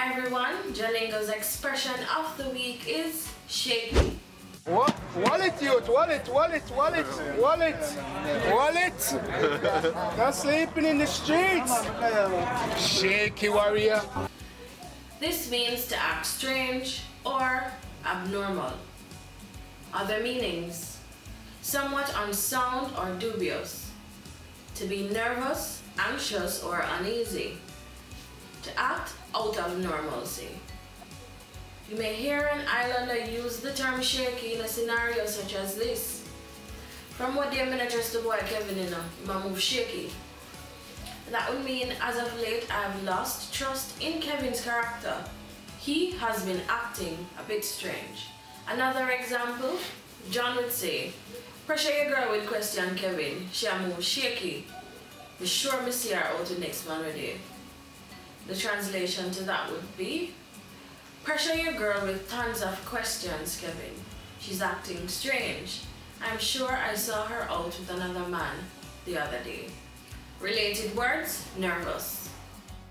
Hi everyone, JaLingo's expression of the week is shaky. What? Wallet, youth, wallet. Not sleeping in the streets. Shaky warrior. This means to act strange or abnormal. Other meanings: somewhat unsound or dubious. To be nervous, anxious or uneasy. To act out of normalcy. You may hear an islander use the term shaky in a scenario such as this. From what day I trust the boy Kevin in my move shaky. That would mean as of late I have lost trust in Kevin's character. He has been acting a bit strange. Another example, John would say, pressure your girl with question Kevin, she a move shaky. Be sure me see her out the next man ready. The translation to that would be, pressure your girl with tons of questions, Kevin. She's acting strange. I'm sure I saw her out with another man the other day. Related words, nervous.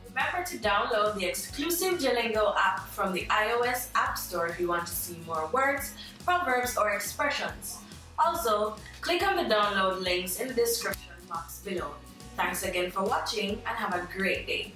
Remember to download the exclusive JaLingo app from the iOS App Store if you want to see more words, proverbs, or expressions. Also, click on the download links in the description box below. Thanks again for watching and have a great day.